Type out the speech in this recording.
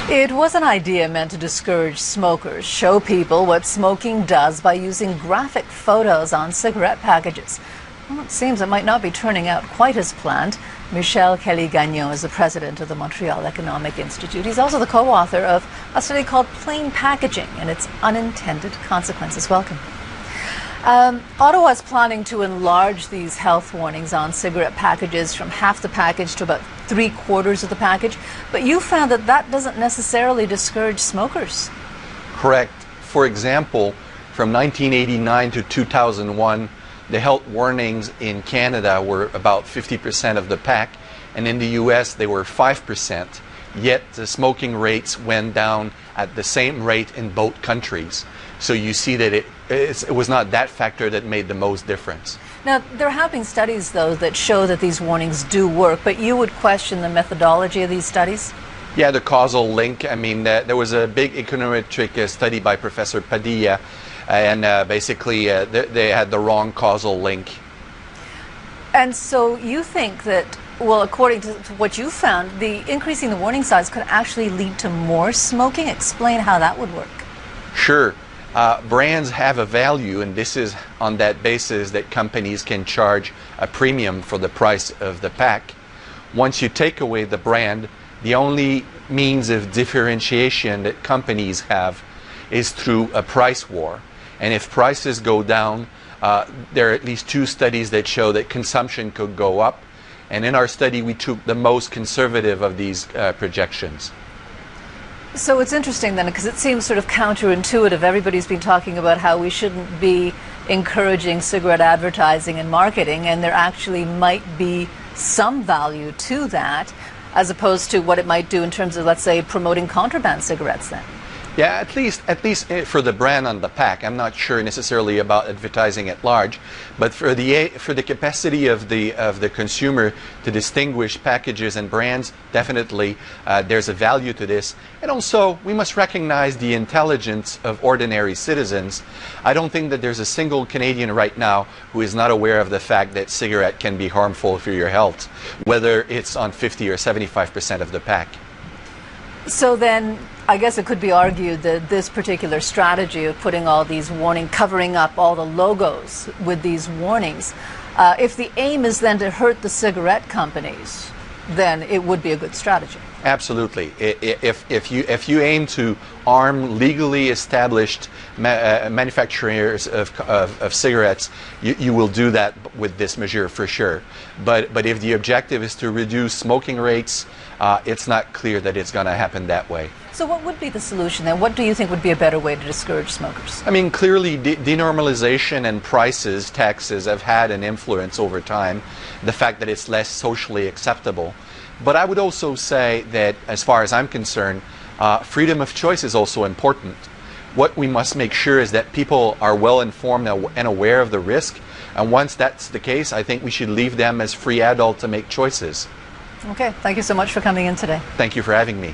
It was an idea meant to discourage smokers, show people what smoking does by using graphic photos on cigarette packages. Well, it seems it might not be turning out quite as planned. Michel Kelly-Gagnon is the president of the Montreal Economic Institute. He's also the co-author of a study called Plain Packaging and its Unintended Consequences. Welcome. Ottawa is planning to enlarge these health warnings on cigarette packages from half the package to about 3/4 of the package. But you found that that doesn't necessarily discourage smokers. Correct. For example, from 1989 to 2001, the health warnings in Canada were about 50% of the pack, and in the US they were 5%. Yet the smoking rates went down at the same rate in both countries. So you see that it was not that factor that made the most difference. Now, there have been studies, though, that show that these warnings do work, but you would question the methodology of these studies? Yeah, the causal link. I mean, there was a big econometric study by Professor Padilla, and basically they had the wrong causal link. And so you think that, well, according to what you found, increasing the warning size could actually lead to more smoking? Explain how that would work. Sure. Brands have a value, and this is on that basis that companies can charge a premium for the price of the pack. Once you take away the brand, the only means of differentiation that companies have is through a price war. And if prices go down, there are at least 2 studies that show that consumption could go up. And in our study, we took the most conservative of these projections. So it's interesting then, because it seems sort of counterintuitive. Everybody's been talking about how we shouldn't be encouraging cigarette advertising and marketing, and there actually might be some value to that, as opposed to what it might do in terms of, let's say, promoting contraband cigarettes then. Yeah, at least for the brand on the pack. I'm not sure necessarily about advertising at large, but for the capacity of the consumer to distinguish packages and brands, definitely there's a value to this. And also, we must recognize the intelligence of ordinary citizens. I don't think that there's a single Canadian right now who is not aware of the fact that cigarette can be harmful for your health, whether it's on 50 or 75% of the pack. So then, I guess it could be argued that this particular strategy of putting all these covering up all the logos with these warnings, if the aim is then to hurt the cigarette companies, then it would be a good strategy. Absolutely. If you aim to arm legally established manufacturers of cigarettes, you will do that with this measure for sure. But if the objective is to reduce smoking rates, it's not clear that it's going to happen that way. So what would be the solution then? What do you think would be a better way to discourage smokers? I mean, clearly denormalization and prices, taxes have had an influence over time. The fact that it's less socially acceptable. But I would also say that, as far as I'm concerned, freedom of choice is also important. What we must make sure is that people are well informed and aware of the risk. And once that's the case, I think we should leave them as free adults to make choices. Okay, thank you so much for coming in today. Thank you for having me.